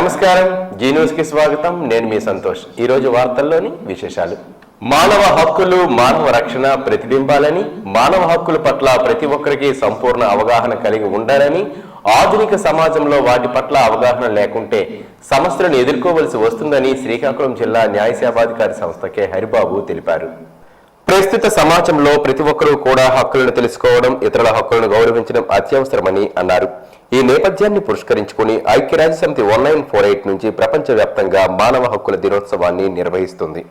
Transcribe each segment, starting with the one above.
నమస్కారం, G news కి స్వాగతం. నేను మీ సంతోష్. ఈ రోజు వార్తల్లోని విశేషాలు. మానవ హక్కులు మానవ రక్షణ ప్రతిబింబాలని, మానవ హక్కుల పట్ల ప్రతి ఒక్కరికి సంపూర్ణ అవగాహన కలిగి ఉండాలని, ఆధునిక సమాజంలో వాటి పట్ల అవగాహన లేకుంటే సమస్యలను ఎదుర్కోవలసి వస్తుందని శ్రీకాకుళం జిల్లా న్యాయ సేవాధికారి సంస్థ కె హరిబాబు తెలిపారు. ప్రస్తుత సమాజంలో ప్రతి ఒక్కరూ కూడా హక్కులను తెలుసుకోవడం, ఇతరుల హక్కులను గౌరవించడం అత్యవసరమని అన్నారు. ఈ నేపథ్యాన్ని పురస్కరించుకుని ఐక్యరాజ్యసమితి 1948 నుంచి ప్రపంచవ్యాప్తంగా మానవ హక్కుల దినోత్సవాన్ని నిర్వహిస్తుంది.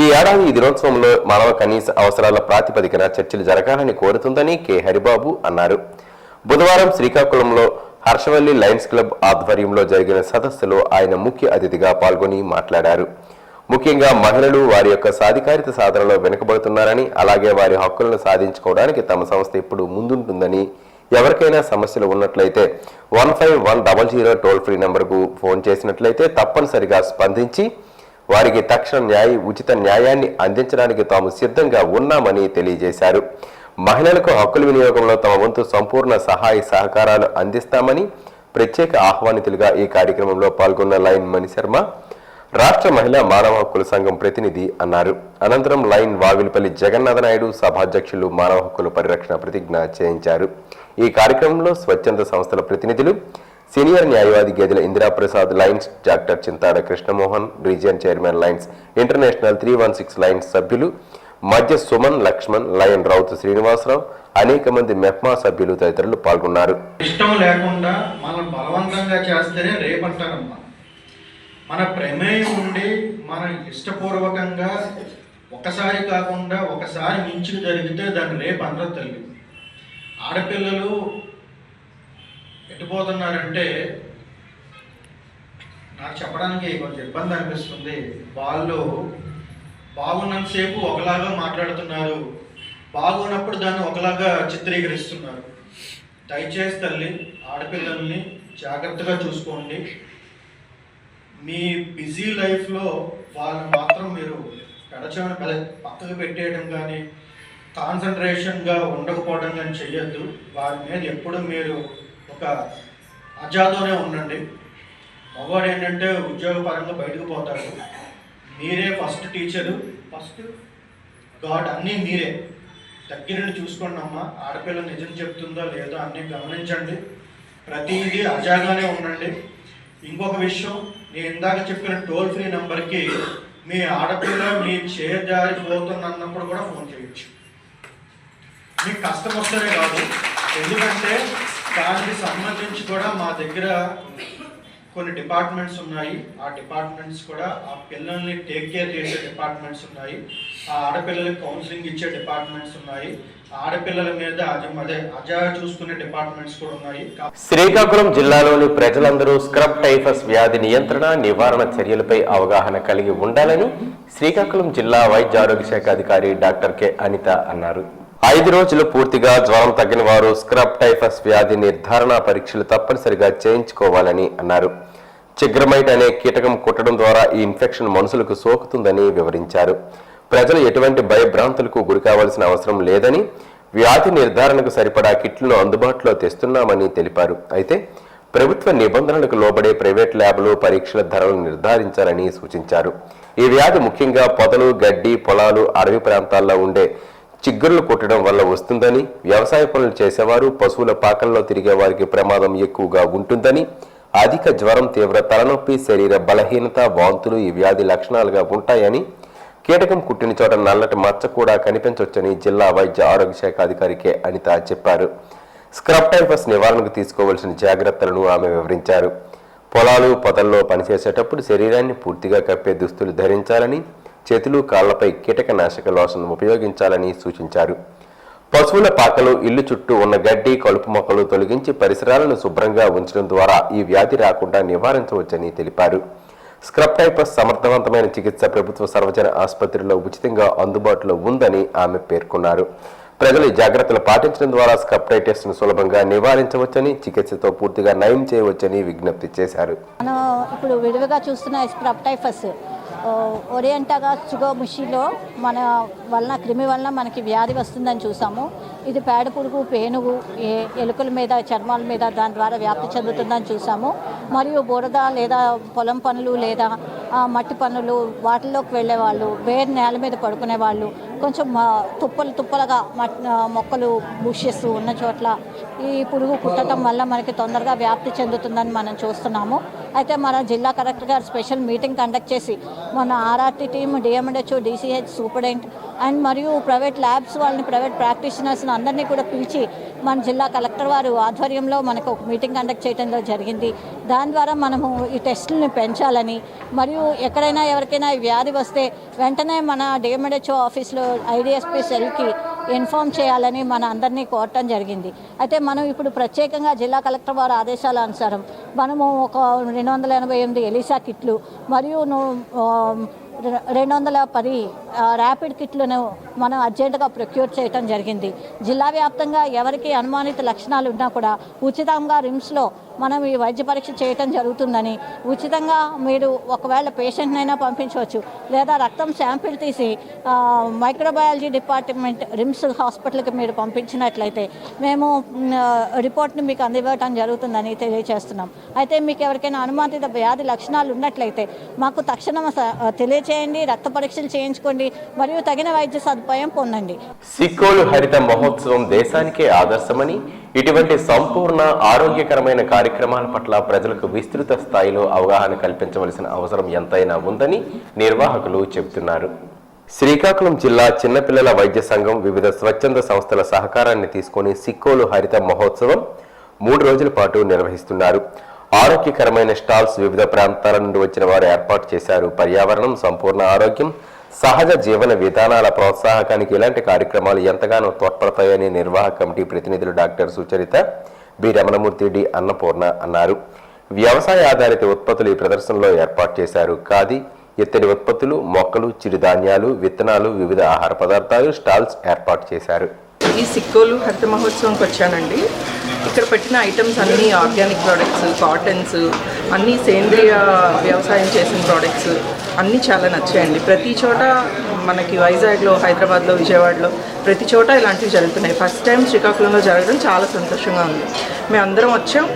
ఈ ఏడాది ఈ దినోత్సవంలో మానవ కనీస అవసరాల ప్రాతిపదికన చర్చలు జరగాలని కోరుతుందని కె హరిబాబు అన్నారు. బుధవారం శ్రీకాకుళంలో హర్షవల్లి లయన్స్ క్లబ్ ఆధ్వర్యంలో జరిగిన సదస్సులో ఆయన ముఖ్య అతిథిగా పాల్గొని మాట్లాడారు. ముఖ్యంగా మహిళలు వారి యొక్క సాధికారిత సాధనలో వెనుకబడుతున్నారని, అలాగే వారి హక్కులను సాధించుకోవడానికి తమ సంస్థ ఎప్పుడు ముందుంటుందని, ఎవరికైనా సమస్యలు ఉన్నట్లయితే 15100 టోల్ ఫ్రీ నంబర్కు ఫోన్ చేసినట్లయితే తప్పనిసరిగా స్పందించి వారికి తక్షణ ఉచిత న్యాయాన్ని అందించడానికి తాము సిద్ధంగా ఉన్నామని తెలియజేశారు. మహిళలకు హక్కుల వినియోగంలో తమ వంతు సంపూర్ణ సహాయ సహకారాలు అందిస్తామని ప్రత్యేక ఆహ్వానితులుగా ఈ కార్యక్రమంలో పాల్గొన్న లైన్ మణిశర్మ రాష్ట్ర మహిళా మానవ హక్కుల సంఘం ప్రతినిధి అన్నారు. అనంతరం లైన్ వావిలిపల్లి జగన్నాథ నాయుడు సభాధ్యక్షులు మానవ హక్కుల పరిరక్షణ ప్రతిజ్ఞ చేయించారు. ఈ కార్యక్రమంలో స్వచ్ఛంద సంస్థల ప్రతినిధులు, సీనియర్ న్యాయవాది గేదెల Indiraprasad lines, doctor Chintada Krishnamohan, region chairman lines international 316 lines సభ్యులు మధ్య సుమన్ లక్ష్మణ్, లయన్ రౌత్ శ్రీనివాసరావు, అనేక మంది మెప్మా సభ్యులు తదితరులు పాల్గొన్నారు. ఇష్టం లేకుండా మనం బలవంతంగా చేస్తేనే రేపంటారమ్మా. మన ప్రమేయం ఉండి మన ఇష్టపూర్వకంగా ఒకసారి కాకుండా ఒకసారి మించుకు జరిగితే దాన్ని రేపు అనరు తల్లి. ఆడపిల్లలు ఎటుపోతున్నారంటే నాకు చెప్పడానికి కొంచెం ఇబ్బంది అనిపిస్తుంది. వాళ్ళు బాగున్నంతసేపు ఒకలాగా మాట్లాడుతున్నారు, బాగున్నప్పుడు దాన్ని ఒకలాగా చిత్రీకరిస్తున్నారు. దయచేసి తల్లి ఆడపిల్లల్ని జాగ్రత్తగా చూసుకోండి. మీ బిజీ లైఫ్లో వాళ్ళు మాత్రం మీరు పెడచమని పక్కకు పెట్టేయడం కానీ, కాన్సన్ట్రేషన్గా ఉండకపోవడం కానీ చెయ్యొద్దు. వారి మీద ఎప్పుడు మీరు ఒక అజాతోనే ఉండండి. మగవాడు ఏంటంటే ఉద్యోగపరంగా బయటకు పోతాడు. మీరే ఫస్ట్ టీచరు, ఫస్ట్ గాడ్, అన్నీ మీరే దగ్గరుండి చూసుకోండి అమ్మా. ఆడపిల్ల నిజం చెప్తుందో లేదో అన్నీ గమనించండి. ప్రతిదీ అజాగానే ఉండండి. ఇంకొక విషయం, నేను ఇందాక చెప్పిన టోల్ ఫ్రీ నెంబర్కి మీ ఆడపిల్ల మీ చేజారిపోతున్నప్పుడు కూడా ఫోన్ చేయొచ్చు. మీకు కష్టం వస్తేనే కాదు, ఎందుకంటే దానికి సంబంధించి కూడా మా దగ్గర కొన్ని డిపార్ట్మెంట్స్ ఉన్నాయి. ఆ డిపార్ట్మెంట్స్ కూడా ఆ పిల్లల్ని టేక్ కేర్ చేసే డిపార్ట్మెంట్స్ ఉన్నాయి. ఆ ఆడపిల్లలకి కౌన్సిలింగ్ ఇచ్చే డిపార్ట్మెంట్స్ ఉన్నాయి. ఆడపిల్లల మీద అజా చూసుకునే డిపార్ట్మెంట్స్ కూడా ఉన్నాయి. శ్రీకాకుళం జిల్లాలోని ప్రజలందరూ స్క్రబ్ టైఫస్ వ్యాధి నియంత్రణ, నివారణ చర్యలపై అవగాహన కలిగి ఉండాలని శ్రీకాకుళం జిల్లా వైద్య ఆరోగ్య శాఖ అధికారి డాక్టర్ కె అనిత అన్నారు. 5 రోజులు పూర్తిగా జ్వరం తగ్గిన వారు స్క్రబ్ టైఫస్ వ్యాధి నిర్ధారణ పరీక్షలు తప్పనిసరిగా చేయించుకోవాలని అన్నారు. చిగ్రమైట్ అనే కీటకం కుట్టడం ద్వారా ఈ ఇన్ఫెక్షన్ మనుషులకు సోకుతుందని వివరించారు. ప్రజలు ఎటువంటి భయభ్రాంతులకు గురికావాల్సిన అవసరం లేదని, వ్యాధి నిర్ధారణకు సరిపడా కిట్లను అందుబాటులో తెస్తున్నామని తెలిపారు. అయితే ప్రభుత్వ నిబంధనలకు లోబడే ప్రైవేట్ ల్యాబ్లు పరీక్షల ధరలను నిర్ధారించాలని సూచించారు. ఈ వ్యాధి ముఖ్యంగా పొదలు, గడ్డి, పొలాలు, అడవి ప్రాంతాల్లో ఉండే చిగుర్లు కొట్టడం వల్ల వస్తుందని, వ్యవసాయ పనులు చేసేవారు, పశువుల పాకల్లో తిరిగే వారికి ప్రమాదం ఎక్కువగా ఉంటుందని, అధిక జ్వరం, తీవ్ర తలనొప్పి, శరీర బలహీనత, వాంతులు ఈ వ్యాధి లక్షణాలుగా ఉంటాయని, కీటకం కుట్టిన చోట నల్లటి మచ్చ కూడా కనిపించవచ్చని జిల్లా వైద్య ఆరోగ్య శాఖ అధికారి కె అనిత చెప్పారు. స్క్రబ్ టైఫస్ నివారణకు తీసుకోవాల్సిన జాగ్రత్తలను ఆమె వివరించారు. పొలాలు, పొదల్లో పనిచేసేటప్పుడు శరీరాన్ని పూర్తిగా కప్పే దుస్తులు ధరించాలని, చేతులు, కాళ్లపై కీటకనాశక లోషన్ ఉపయోగించాలని సూచించారు. పశువుల పాకలు, ఇల్లు చుట్టూ ఉన్న గడ్డి, కలుపు మొక్కలు తొలగించి పరిసరాలను శుభ్రంగా ఉంచడం ద్వారా ఈ వ్యాధి రాకుండా నివారించవచ్చని తెలిపారు. స్క్రబ్ టైఫస్ సమర్థవంతమైన చికిత్స ప్రభుత్వ సర్వజన ఆసుపత్రిలో ఉచితంగా అందుబాటులో ఉందని ఆమె పేర్కొన్నారు. ప్రజలు జాగ్రత్తలు పాటించడం ద్వారా స్క్రబ్ టైఫస్ ను సులభంగా నివారించవచ్చని, చికిత్సతో పూర్తిగా నయం చేయవచ్చని విజ్ఞప్తి చేశారు. మనం ఇప్పుడు విడివిగా చూస్తున్న స్క్రబ్ టైఫస్ ఒరియంటాగా చుగోముషిలో మన వలన క్రిమి వలన మనకి వ్యాధి వస్తుందని చూసాము. ఇది పేడ పురుగు, పేనుగు, ఎలుకల మీద, చర్మాల మీద దాని ద్వారా వ్యాప్తి చెందుతుందని చూసాము. మరియు బురద లేదా పొలం పనులు లేదా మట్టి పనులు వాటిల్లోకి వెళ్ళేవాళ్ళు, వేరు నేల మీద పడుకునే వాళ్ళు, కొంచెం తుప్పలుగా మొక్కలు బుషెస్ ఉన్న చోట్ల ఈ పురుగు కుట్టడం వల్ల మనకి తొందరగా వ్యాప్తి చెందుతుందని మనం చూస్తున్నాము. అయితే మన జిల్లా కలెక్టర్ గారు స్పెషల్ మీటింగ్ కండక్ట్ చేసి మన RRT team, DMHO, DCH superintendent and మరియు ప్రైవేట్ ల్యాబ్స్ వాళ్ళని, ప్రైవేట్ ప్రాక్టీషనర్స్ని అందరినీ కూడా పిలిచి మన జిల్లా కలెక్టర్ వారు ఆధ్వర్యంలో మనకు ఒక మీటింగ్ కండక్ట్ చేయడంలో జరిగింది. దాని ద్వారా మనము ఈ టెస్టులని పెంచాలని మరియు ఎక్కడైనా ఎవరికైనా ఈ వ్యాధి వస్తే వెంటనే మన డిఎండ్హెచ్ఓ ఆఫీస్లో ఐడిఎస్పీ సెల్కి ఇన్ఫామ్ చేయాలని మన అందరినీ కోరటం జరిగింది. అయితే మనం ఇప్పుడు ప్రత్యేకంగా జిల్లా కలెక్టర్ వారి ఆదేశాల అనుసారం మనము ఒక 288 ఎలిసా కిట్లు మరియు 210 ర్యాపిడ్ కిట్లను మనం అర్జెంటుగా ప్రొక్యూర్ చేయడం జరిగింది. జిల్లా వ్యాప్తంగా ఎవరికి అనుమానిత లక్షణాలు ఉన్నా కూడా ఉచితంగా రిమ్స్లో మనం ఈ వైద్య పరీక్ష చేయటం జరుగుతుందని, ఉచితంగా మీరు ఒకవేళ పేషెంట్నైనా పంపించవచ్చు లేదా రక్తం శాంపిల్ తీసి మైక్రోబయాలజీ డిపార్ట్మెంట్ రిమ్స్ హాస్పిటల్కి మీరు పంపించినట్లయితే మేము రిపోర్ట్ని మీకు అందివ్వటం జరుగుతుందని తెలియజేస్తున్నాం. అయితే మీకు ఎవరికైనా అనుమానిత వ్యాధి లక్షణాలు ఉన్నట్లయితే మాకు తక్షణం తెలియచేయండి, రక్త పరీక్షలు చేయించుకోండి మరియు తగిన వైద్య సదుపాయం పొందండి. సిక్కోలు హరిత మహోత్సవం దేశానికే ఆదర్శమని, ఇటువంటి సంపూర్ణ ఆరోగ్యకరమైన కార్యక్రమాల పట్ల ప్రజలకు విస్తృత స్థాయిలో అవగాహన కల్పించవలసిన అవసరం ఎంతైనా ఉందని నిర్వాహకులు చెబుతున్నారు. శ్రీకాకుళం జిల్లా చిన్నపిల్లల వైద్య సంఘం వివిధ స్వచ్ఛంద సంస్థల సహకారాన్ని తీసుకుని సిక్కోలు హరిత మహోత్సవం 3 రోజుల పాటు నిర్వహిస్తున్నారు. ఆరోగ్యకరమైన స్టాల్స్ వివిధ ప్రాంతాల నుండి వచ్చిన వారు ఏర్పాటు చేశారు. పర్యావరణం, సంపూర్ణ ఆరోగ్యం, సహజ జీవన విధానాల ప్రోత్సాహకానికి ఇలాంటి కార్యక్రమాలు ఎంతగానో తోడ్పడతాయని నిర్వాహక కమిటీ ప్రతినిధులు doctor Sucharita, B Ramanamurthy, D Annapurna అన్నారు. వ్యవసాయ ఆధారిత ఉత్పత్తులు ఈ ప్రదర్శనలో ఏర్పాటు చేశారు. ఖాదీ, ఇత్తడి ఉత్పత్తులు, మొక్కలు, చిరుధాన్యాలు, విత్తనాలు, వివిధ ఆహార పదార్థాలు స్టాల్స్ ఏర్పాటు చేశారు. ఈ సిక్కోలు హరిత మహోత్సవంకి వచ్చానండి. ఇక్కడ పెట్టిన ఐటమ్స్ అన్నీ ఆర్గానిక్ ప్రోడక్ట్స్, కాటన్స్, అన్నీ సేంద్రియ వ్యవసాయం చేసిన ప్రోడక్ట్స్ అన్నీ చాలా నచ్చాయండి. ప్రతి చోట మనకి వైజాగ్లో, హైదరాబాద్లో, విజయవాడలో ప్రతి చోట ఇలాంటివి జరుగుతున్నాయి. ఫస్ట్ టైం శ్రీకాకుళంలో జరగడం చాలా సంతోషంగా ఉంది. మేము అందరం వచ్చాం,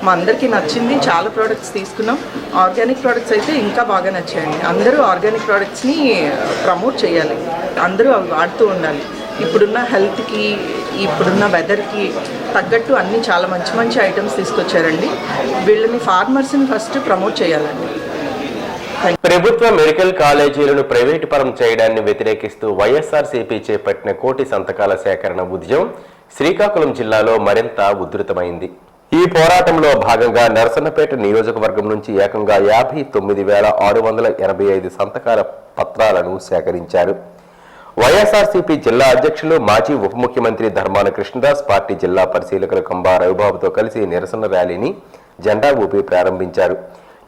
మా అందరికీ నచ్చింది. చాలా ప్రోడక్ట్స్ తీసుకున్నాం. ఆర్గానిక్ ప్రోడక్ట్స్ అయితే ఇంకా బాగా నచ్చాయండి. అందరూ ఆర్గానిక్ ప్రోడక్ట్స్ని ప్రమోట్ చేయాలి, అందరూ అవి వాడుతూ ఉండాలి. ఇప్పుడున్న హెల్త్కి, ఇప్పుడున్న వెదర్కి తగ్గట్టు అన్నీ చాలా మంచి మంచి ఐటమ్స్ తీసుకొచ్చారండి. వీళ్ళని ఫార్మర్స్ని ఫస్ట్ ప్రమోట్ చేయాలండి. ప్రభుత్వ మెడికల్ కాలేజీలను ప్రైవేటు పరం చేయడాన్ని వ్యతిరేకిస్తూ వైఎస్ఆర్సీపీ చేపట్టిన కోటి సంతకాల సేకరణ ఉద్యమం శ్రీకాకుళం జిల్లాలో మరింత ఉధృతమైంది. ఈ పోరాటంలో భాగంగా నరసన్నపేట నియోజకవర్గం నుంచి ఏకంగా 59,685 సంతకాల పత్రాలను సేకరించారు. వైఎస్ఆర్సీపీ జిల్లా అధ్యక్షులు, మాజీ ఉప ముఖ్యమంత్రి ధర్మాన కృష్ణదాస్ పార్టీ జిల్లా పరిశీలకులు కంబా రవిబాబుతో కలిసి నిరసన ర్యాలీని జెండా ఊపి ప్రారంభించారు.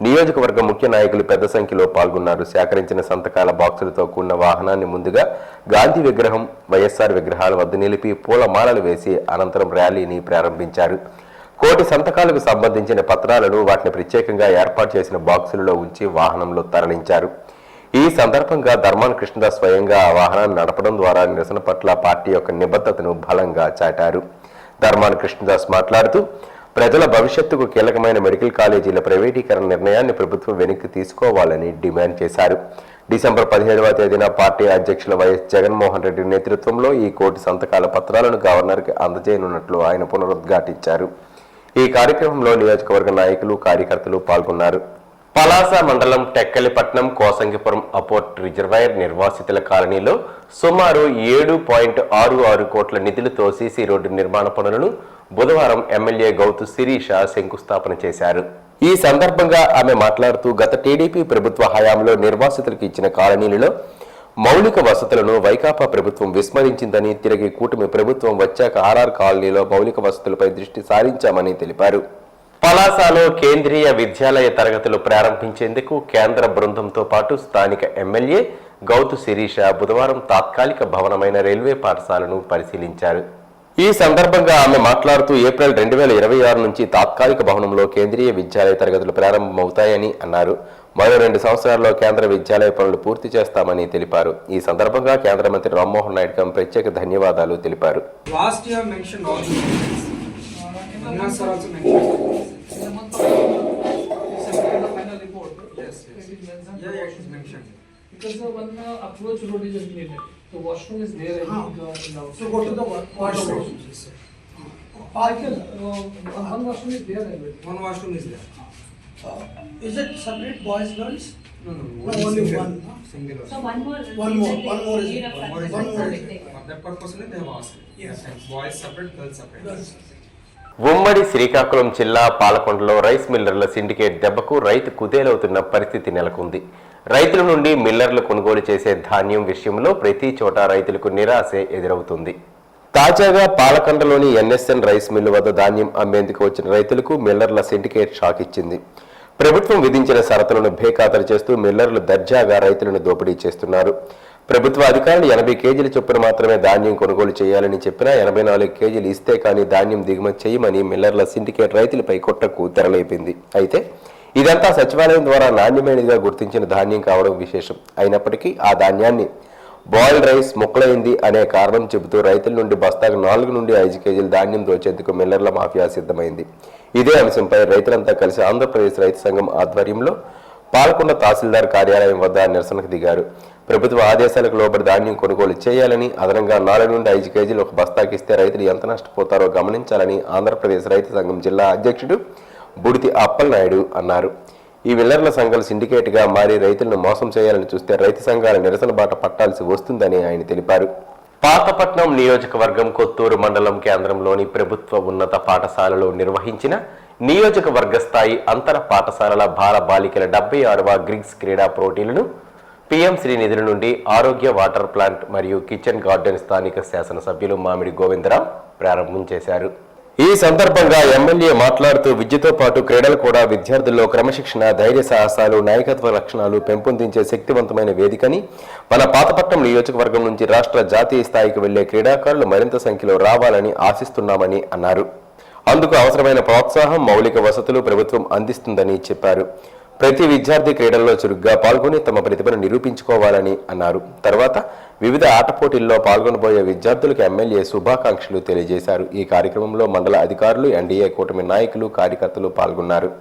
నియోజకవర్గ ముఖ్య నాయకులు పెద్ద సంఖ్యలో పాల్గొన్నారు. సేకరించిన సంతకాల బాక్సులతో కూడిన వాహనాన్ని ముందుగా గాంధీ విగ్రహం, వైఎస్ఆర్ విగ్రహాల వద్ద నిలిపి పూలమాలలు వేసి అనంతరం ర్యాలీని ప్రారంభించారు. కోటి సంతకాలకు సంబంధించిన పత్రాలను వాటిని ప్రత్యేకంగా ఏర్పాటు చేసిన బాక్సులలో ఉంచి వాహనంలో తరలించారు. ఈ సందర్భంగా ధర్మాన కృష్ణదాస్ స్వయంగా ఆ వాహనాన్ని నడపడం ద్వారా నిరసన పట్ల పార్టీ యొక్క నిబద్ధతను బలంగా చాటారు. ధర్మాన కృష్ణదాస్ మాట్లాడుతూ ప్రజల భవిష్యత్తుకు కీలకమైన మెడికల్ కాలేజీల ప్రైవేటీకరణ నిర్ణయాన్ని ప్రభుత్వం వెనక్కి తీసుకోవాలని డిమాండ్ చేశారు. డిసెంబర్ 17వ తేదీన పార్టీ అధ్యక్షుల వైఎస్ జగన్మోహన్ రెడ్డి నేతృత్వంలో ఈ కోటి సంతకాల పత్రాలను గవర్నర్కి అందజేయనున్నట్లు ఆయన పునరుద్ఘాటించారు. ఈ కార్యక్రమంలో నియోజకవర్గ నాయకులు, కార్యకర్తలు పాల్గొన్నారు. పలాస మండలం టెక్కలిపట్నం కోసంగిపురం అపోర్ట్ రిజర్వాయర్ నిర్వాసితుల కాలనీలో సుమారు 7.66 కోట్ల నిధులతో సీసీ రోడ్డు నిర్మాణ పనులను బుధవారం ఎమ్మెల్యే గౌతు శిరీష శంకుస్థాపన చేశారు. ఈ సందర్భంగా ఆమె మాట్లాడుతూ గత టీడీపీ ప్రభుత్వ హయాంలో నిర్వాసితులకు ఇచ్చిన కాలనీలలో మౌలిక వసతులను వైకాపా ప్రభుత్వం విస్మరించిందని, తిరిగి కూటమి ప్రభుత్వం వచ్చాక ఆర్ఆర్ కాలనీలో మౌలిక వసతులపై దృష్టి సారించామని తెలిపారు. పలాసలో కేంద్రీయ విద్యాలయ తరగతులు ప్రారంభించేందుకు కేంద్ర బృందంతో పాటు స్థానిక ఎమ్మెల్యే గౌతు శిరీష బుధవారం తాత్కాలిక భవనమైన రైల్వే పాఠశాలను పరిశీలించారు. ఈ సందర్భంగా ఆమె మాట్లాడుతూ ఏప్రిల్ 2026 నుంచి తాత్కాలిక భవనంలో కేంద్రీయ విద్యాలయ తరగతులు ప్రారంభమవుతాయని అన్నారు. మరో 2 సంవత్సరాల్లో కేంద్ర విద్యాలయ పనులు పూర్తి చేస్తామని తెలిపారు. ఈ సందర్భంగా కేంద్ర మంత్రి రామ్మోహన్ నాయుడుకు ప్రత్యేక ధన్యవాదాలు తెలిపారు. Last year mentioned all these things. Vinas sir also mentioned. In the month of the final report, Yes, yes. it is mentioned. Yeah, yeah, it is mentioned. Because the one approach road is needed. The washroom is there, I think, in the outside. So go to the washroom. Yes, sir. Parking, one washroom is there, I believe. One washroom is there. Is it separate boys girls? No, no, No, one only single, one. single So washroom. one more. One more is need it? of One more is One more is separate. For that purpose only they have asked. Yes. And boys separate, girls separate. Girls. ఉమ్మడి శ్రీకాకుళం జిల్లా పాలకొండలో rice మిల్లర్ల syndicate దెబ్బకు రైతు కుదేలవుతున్న పరిస్థితి నెలకొంది. రైతుల నుండి మిల్లర్లు కొనుగోలు చేసే ధాన్యం విషయంలో ప్రతి చోట రైతులకు నిరాశే ఎదురవుతుంది. తాజాగా పాలకొండలోని ఎన్ఎస్ఎన్ రైస్ మిల్లు వద్ద ధాన్యం అమ్మేందుకు వచ్చిన రైతులకు మిల్లర్ల సిండికేట్ షాక్ ఇచ్చింది. ప్రభుత్వం విధించిన షరతులను బేఖాతరు చేస్తూ మిల్లర్లు దర్జాగా రైతులను దోపిడీ చేస్తున్నారు. ప్రభుత్వ అధికారులు 80 కేజీల చొప్పున మాత్రమే ధాన్యం కొనుగోలు చేయాలని చెప్పినా 84 కేజీలు ఇస్తే కానీ ధాన్యం దిగుమతి చేయమని మిల్లర్ల సిండికేట్ రైతులపై కుట్రకు తెరలేపింది. అయితే ఇదంతా సచివాలయం ద్వారా నాణ్యమైనదిగా గుర్తించిన ధాన్యం కావడం విశేషం. అయినప్పటికీ ఆ ధాన్యాన్ని బాయిల్డ్ రైస్ ముక్కలైంది అనే కారణం చెబుతూ రైతుల నుండి బస్తాకు 4 నుండి 5 కేజీల ధాన్యం దోచేందుకు మిల్లర్ల మాఫియా సిద్ధమైంది. ఇదే అంశంపై రైతులంతా కలిసి ఆంధ్రప్రదేశ్ రైతు సంఘం ఆధ్వర్యంలో పాలకొండ తహసీల్దార్ కార్యాలయం వద్ద నిరసనకు దిగారు. ప్రభుత్వ ఆదేశాలకు లోబడి ధాన్యం కొనుగోలు చేయాలని, అదనంగా 4 నుండి 5 కేజీలు ఒక బస్తాకి ఇస్తే రైతులు ఎంత నష్టపోతారో గమనించాలని ఆంధ్రప్రదేశ్ రైతు సంఘం జిల్లా అధ్యక్షుడు బుడితి అప్పలనాయుడు అన్నారు. ఈ మిల్లర్ల సంఘాలు సిండికేట్గా మారి రైతులను మోసం చేయాలని చూస్తే రైతు సంఘాల నిరసన బాట పట్టాల్సి వస్తుందని ఆయన తెలిపారు. పాతపట్నం నియోజకవర్గం కొత్తూరు మండలం కేంద్రంలోని ప్రభుత్వ ఉన్నత పాఠశాలలో నిర్వహించిన నియోజకవర్గ స్థాయి అంతర పాఠశాలల బాల బాలికల 76వ గ్రిగ్స్ క్రీడా పోటీలను పీఎం శ్రీ నిధుల నుండి ఆరోగ్య వాటర్ ప్లాంట్ మరియు కిచెన్ గార్డెన్ స్థానిక శాసనసభ్యులు మామిడి గోవిందరావు ప్రారంభం చేశారు. ఈ సందర్భంగా ఎమ్మెల్యే మాట్లాడుతూ విద్యతో పాటు క్రీడలు కూడా విద్యార్థుల్లో క్రమశిక్షణ, ధైర్య సాహసాలు, నాయకత్వ లక్షణాలు పెంపొందించే శక్తివంతమైన వేదికని, మన పాతపట్నం నియోజకవర్గం నుంచి రాష్ట్ర జాతీయ స్థాయికి వెళ్లే క్రీడాకారులు మరింత సంఖ్యలో రావాలని ఆశిస్తున్నామని అన్నారు. అందుకు అవసరమైన ప్రోత్సాహం, మౌలిక వసతులు ప్రభుత్వం అందిస్తుందని చెప్పారు. ప్రతి విద్యార్థి క్రీడల్లో చురుగ్గా పాల్గొని తమ ప్రతిభను నిరూపించుకోవాలని అన్నారు. తర్వాత వివిధ ఆట పోటీల్లో పాల్గొనబోయే విద్యార్థులకు ఎమ్మెల్యే శుభాకాంక్షలు తెలియజేశారు. ఈ కార్యక్రమంలో మండల అధికారులు, ఎన్డీఏ కూటమి నాయకులు, కార్యకర్తలు పాల్గొన్నారు.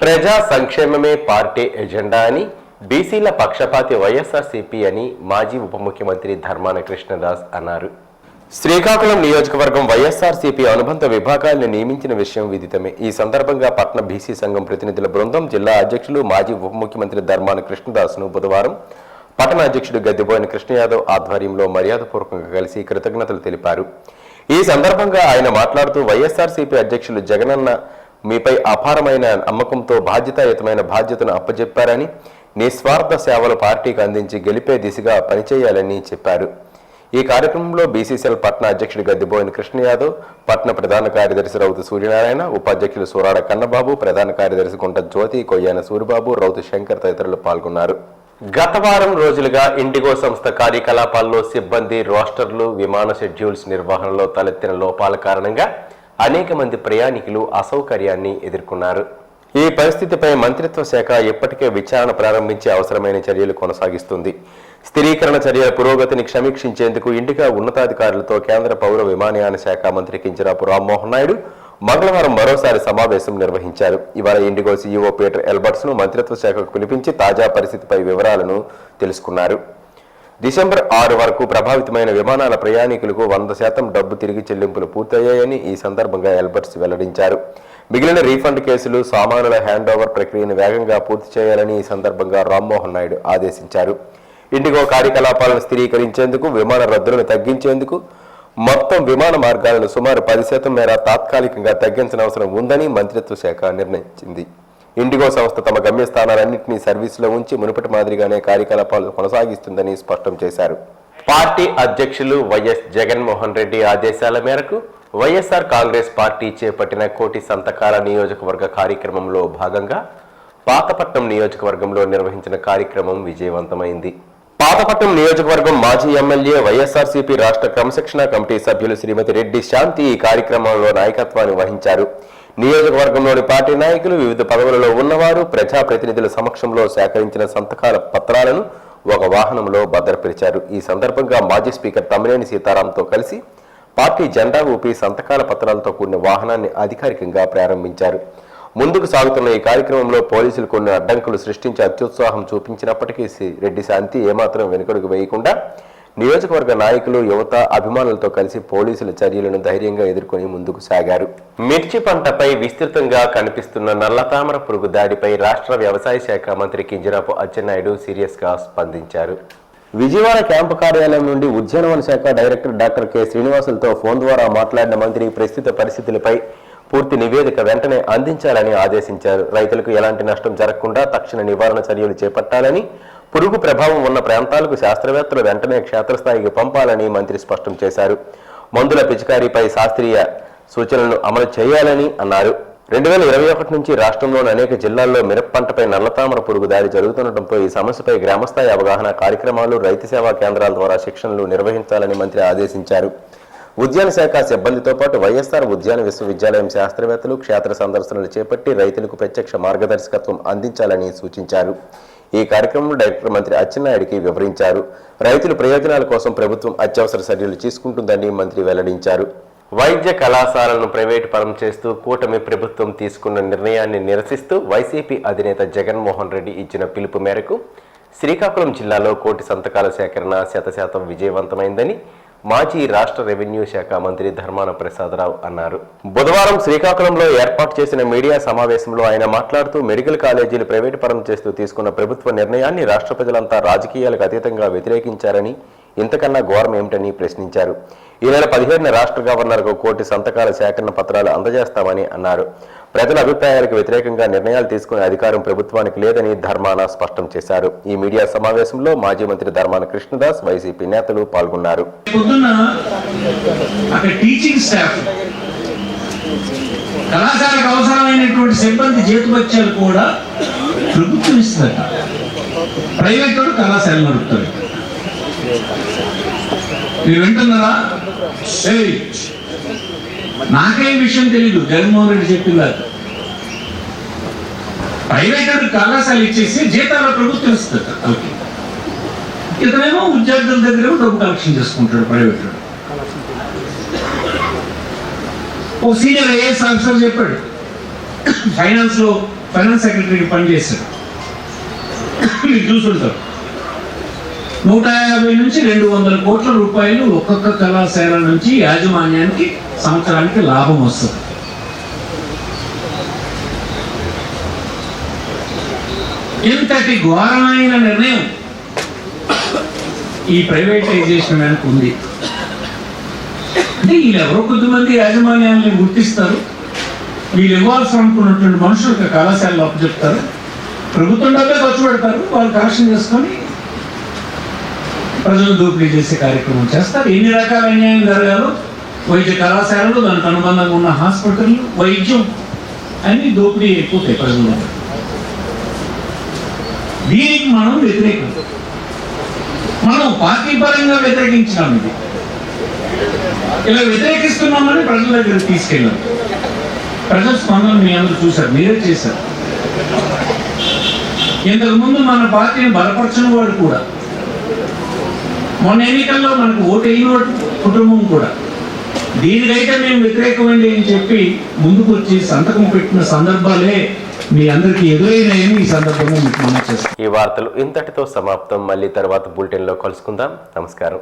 ప్రజా సంక్షేమమే పార్టీ ఎజెండా అని బీసీల పక్షపాతి వైఎస్ఆర్సీపీ అని మాజీ ఉప ముఖ్యమంత్రి ధర్మాన కృష్ణదాస్ అన్నారు. శ్రీకాకుళం నియోజకవర్గం వైఎస్ఆర్సీపీ అనుబంధ విభాగాలను నియమించిన విషయం విదితమే. ఈ సందర్భంగా పట్న బీసీ సంఘం ప్రతినిధుల బృందం జిల్లా అధ్యక్షులు మాజీ ఉప ముఖ్యమంత్రి ధర్మాన కృష్ణదాస్ను బుధవారం పట్టణ అధ్యక్షుడు గద్దెబోయిన కృష్ణ యాదవ్ ఆధ్వర్యంలో మర్యాదపూర్వకంగా కలిసి కృతజ్ఞతలు తెలిపారు. ఈ సందర్భంగా ఆయన మాట్లాడుతూ వైఎస్ఆర్సీపీ అధ్యక్షులు జగనన్న మీపై అపారమైన నమ్మకంతో బాధ్యతాయుతమైన బాధ్యతను అప్పజెప్పారని, నిస్వార్థ సేవలు పార్టీకి అందించి గెలిపే దిశగా పనిచేయాలని చెప్పారు. ఈ కార్యక్రమంలో బీసీసీఎల్ పట్న అధ్యక్షుడు గద్దెబోయిన కృష్ణ యాదవ్, పట్న ప్రధాన కార్యదర్శి రౌతు సూర్యనారాయణ, ఉపాధ్యక్షులు సూరాడ కన్నబాబు, ప్రధాన కార్యదర్శి గుంట జ్యోతి, కొయ్యాన సూరిబాబు, రౌతు శంకర్ తదితరులు పాల్గొన్నారు. గత వారం రోజులుగా ఇండిగో సంస్థ కార్యకలాపాల్లో సిబ్బంది, రోస్టర్లు, విమాన షెడ్యూల్స్ నిర్వహణలో తలెత్తిన లోపాల కారణంగా అనేక మంది ప్రయాణికులు అసౌకర్యాన్ని ఎదుర్కొన్నారు. ఈ పరిస్థితిపై మంత్రిత్వ శాఖ ఇప్పటికే విచారణ ప్రారంభించి అవసరమైన చర్యలు కొనసాగిస్తుంది. స్థిరీకరణ చర్యల పురోగతిని సమీక్షించేందుకు ఇండిగా ఉన్నతాధికారులతో కేంద్ర పౌర విమానయాన శాఖ మంత్రి కింజరాపు రామ్మోహన్ నాయుడు మంగళవారం మరోసారి సమావేశం నిర్వహించారు. ఇవాళ ఇండిగో సీఈఓ పీటర్ ఎల్బర్ట్స్ ను మంత్రిత్వ శాఖకు పిలిపించి తాజా పరిస్థితిపై వివరాలను తెలుసుకున్నారు. డిసెంబర్ 6 వరకు ప్రభావితమైన విమానాల ప్రయాణికులకు 100% డబ్బు తిరిగి చెల్లింపులు పూర్తయ్యాయని ఈ సందర్భంగా ఎల్బర్ట్స్ వెల్లడించారు. మిగిలిన రీఫండ్ కేసులు, సామానుల హ్యాండ్ ఓవర్ ప్రక్రియను వేగంగా పూర్తి చేయాలని ఈ సందర్భంగా రామ్మోహన్ నాయుడు ఆదేశించారు. ఇండిగో కార్యకలాపాలను స్థిరీకరించేందుకు, విమాన రద్దులను తగ్గించేందుకు మొత్తం విమాన మార్గాలను సుమారు 10% మేర తాత్కాలికంగా తగ్గించిన అవసరం ఉందని మంత్రిత్వ శాఖ నిర్ణయించింది. ఇండిగో సంస్థ తమ గమ్యస్థానాలన్నింటినీ సర్వీసులో ఉంచి మునుపటి మాదిరిగానే కార్యకలాపాలు కొనసాగిస్తుందని స్పష్టం చేశారు. పార్టీ అధ్యక్షులు వైఎస్ జగన్మోహన్ రెడ్డి ఆదేశాల మేరకు వైఎస్ఆర్ కాంగ్రెస్ పార్టీ చేపట్టిన కోటి సంతకాల నియోజకవర్గ కార్యక్రమంలో భాగంగా పాతపట్నం నియోజకవర్గంలో నిర్వహించిన కార్యక్రమం విజయవంతమైంది. పాతపట్నం నియోజకవర్గం మాజీ ఎమ్మెల్యే, వైఎస్ఆర్సీపీ రాష్ట్ర క్రమశిక్షణ కమిటీ సభ్యులు శ్రీమతి రెడ్డి శాంతి ఈ కార్యక్రమంలో నాయకత్వాన్ని వహించారు. నియోజకవర్గంలోని పార్టీ నాయకులు, వివిధ పదవులలో ఉన్నవారు, ప్రజాప్రతినిధుల సమక్షంలో సేకరించిన సంతకాల పత్రాలను ఒక వాహనంలో భద్రపరిచారు. ఈ సందర్భంగా మాజీ స్పీకర్ తమ్మినేని సీతారాంతో కలిసి పార్టీ జెండా ఊపి సంతకాల పత్రాలతో కూడిన వాహనాన్ని అధికారికంగా ప్రారంభించారు. ముందుకు సాగుతున్న ఈ కార్యక్రమంలో పోలీసులు కొన్ని అడ్డంకులు సృష్టించి అత్యుత్సాహం చూపించినప్పటికీ రెడ్డి శాంతి ఏమాత్రం వెనుకడుగు వేయకుండా నియోజకవర్గ నాయకులు, యువత, అభిమానులతో కలిసి పోలీసుల చర్యలను ధైర్యంగా ఎదుర్కొని ముందుకు సాగారు. మిర్చి పంటపై విస్తృతంగా కనిపిస్తున్న నల్లతామర పురుగు దాడిపై రాష్ట్ర వ్యవసాయ శాఖ మంత్రి కింజరాపు అచ్చెన్నాయుడు సీరియస్ గా స్పందించారు. విజయవాడ క్యాంపు కార్యాలయం నుండి ఉద్యానవన శాఖ డైరెక్టర్ డాక్టర్ కె శ్రీనివాసులతో ఫోన్ ద్వారా మాట్లాడిన మంత్రి ప్రస్తుత పరిస్థితులపై పూర్తి నివేదిక వెంటనే అందించాలని ఆదేశించారు. రైతులకు ఎలాంటి నష్టం జరగకుండా తక్షణ నివారణ చర్యలు చేపట్టాలని, పురుగు ప్రభావం ఉన్న ప్రాంతాలకు శాస్త్రవేత్తలు వెంటనే క్షేత్రస్థాయికి పంపాలని మంత్రి స్పష్టం చేశారు. మందుల పిచికారీపై శాస్త్రీయ సూచనలను అమలు చేయాలని అన్నారు. 2021 నుంచి రాష్ట్రంలోని అనేక జిల్లాల్లో మిరప పంటపై నల్లతామర పురుగు దాడి జరుగుతుండటంతో ఈ సమస్యపై గ్రామస్థాయి అవగాహన కార్యక్రమాలు, రైతు సేవా కేంద్రాల ద్వారా శిక్షణలు నిర్వహించాలని మంత్రి ఆదేశించారు. ఉద్యాన శాఖ సిబ్బందితో పాటు వైఎస్ఆర్ ఉద్యాన విశ్వవిద్యాలయం శాస్త్రవేత్తలు క్షేత్ర సందర్శనలు చేపట్టి రైతులకు ప్రత్యక్ష మార్గదర్శకత్వం అందించాలని సూచించారు. ఈ కార్యక్రమంలో డైరెక్టర్ మంత్రి అచ్చెన్నాయుడికి వివరించారు. రైతుల ప్రయోజనాల కోసం ప్రభుత్వం అత్యవసర చర్యలు తీసుకుంటుందని మంత్రి వెల్లడించారు. వైద్య కళాశాలను ప్రైవేటు పరం చేస్తూ కూటమి ప్రభుత్వం తీసుకున్న నిర్ణయాన్ని నిరసిస్తూ వైసీపీ అధినేత జగన్మోహన్ రెడ్డి ఇచ్చిన పిలుపు మేరకు శ్రీకాకుళం జిల్లాలో కోటి సంతకాల సేకరణ 100% విజయవంతమైందని మాజీ రాష్ట్ర రెవెన్యూ శాఖ మంత్రి ధర్మాన ప్రసాదరావు అన్నారు. బుధవారం శ్రీకాకుళంలో ఏర్పాటు చేసిన మీడియా సమావేశంలో ఆయన మాట్లాడుతూ మెడికల్ కాలేజీలు ప్రైవేటు పరం చేస్తూ తీసుకున్న ప్రభుత్వ నిర్ణయాన్ని రాష్ట్ర ప్రజలంతా రాజకీయాలకు అతీతంగా వ్యతిరేకించారని, ఇంతకన్నా ఘోరం ఏమిటని ప్రశ్నించారు. ఈ నెల 15న రాష్ట్ర గవర్నర్కు కోటి సంతకాల సేకరణ పత్రాలు అందజేస్తామని అన్నారు. ప్రజల అభిప్రాయాలకు వ్యతిరేకంగా నిర్ణయాలు తీసుకునే అధికారం ప్రభుత్వానికి లేదని ధర్మాన స్పష్టం చేశారు. ఈ మీడియా సమావేశంలో మాజీ మంత్రి ధర్మాన కృష్ణదాస్, వైసీపీ నేతలు పాల్గొన్నారు. కళాశాలకు అవసరమైనటువంటి సిబ్బంది జీతభత్యాలు కూడా ప్రభుత్వం ఇస్తుందట. ప్రైవేట్ వాడు కళాశాల నడుపుతాడు. మీరు వింటున్నారా? నాకే విషయం తెలీదు, జగన్మోహన్ రెడ్డి చెప్పిందా. ప్రైవేట్ కళాశాల ఇచ్చేసి జీతాల ప్రభుత్వం ఇస్తుంది. ఓకే, ఇతనేమో విద్యార్థుల దగ్గర డబ్బు కలెక్షన్ చేసుకుంటాడు ప్రైవేట్. ఓ సీనియర్ ఐఏఎస్ ఆఫీసర్ చెప్పాడు, ఫైనాన్స్ సెక్రటరీకి పనిచేశాడు. మీరు చూసుంటారు, 150 నుంచి 200 కోట్ల రూపాయలు ఒక్కొక్క కళాశాల నుంచి యాజమాన్యానికి సంవత్సరానికి లాభం వస్తుంది. ఇంతటి ఘోరమైన నిర్ణయం ఈ ప్రైవేటైజేషన్ వెనక ఉంది. అంటే వీళ్ళు ఎవరో కొద్దిమంది యాజమాన్యాన్ని గుర్తిస్తారు, వీళ్ళు ఇవ్వాల్సి అనుకున్నటువంటి మనుషులకు కళాశాలలో అప్పచెప్తారు, ప్రభుత్వం డబ్బే ఖర్చు పెడతారు, వాళ్ళు కలెక్షన్ చేసుకొని ప్రజలు దోపిడీ చేసే కార్యక్రమం చేస్తారు. ఎన్ని రకాల అన్యాయం జరగాలో వైద్య కళాశాలలు, దానికి అనుబంధంగా ఉన్న హాస్పిటళ్ళు, వైద్యం అన్ని దోపిడీ అయిపోతాయి ప్రజలు. దీనికి మనం వ్యతిరేకం, మనం పార్టీ పరంగా వ్యతిరేకించినాం. ఇది ఇలా వ్యతిరేకిస్తున్నామని ప్రజల దగ్గరికి తీసుకెళ్ళాం. ప్రజల స్పందన మీ అందరూ చూశారు, మీరే చేశారు. ఇంతకుముందు మన పార్టీని బలపరచిన వాడు కూడా, మొన్న ఎన్నికల్లో మనకు ఓటు అయిన కుటుంబం కూడా దీనికైతే మేము వ్యతిరేకమండి అని చెప్పి ముందుకు వచ్చి సంతకం పెట్టిన సందర్భాలే మీ అందరికీ ఎదురైనాయని ఈ సందర్భంగా మీకు మనం చేస్తాం. ఈ వార్తలు ఇంతటితో సమాప్తం. మళ్ళీ తర్వాత బులెటిన్లో కలుసుకుందాం. నమస్కారం.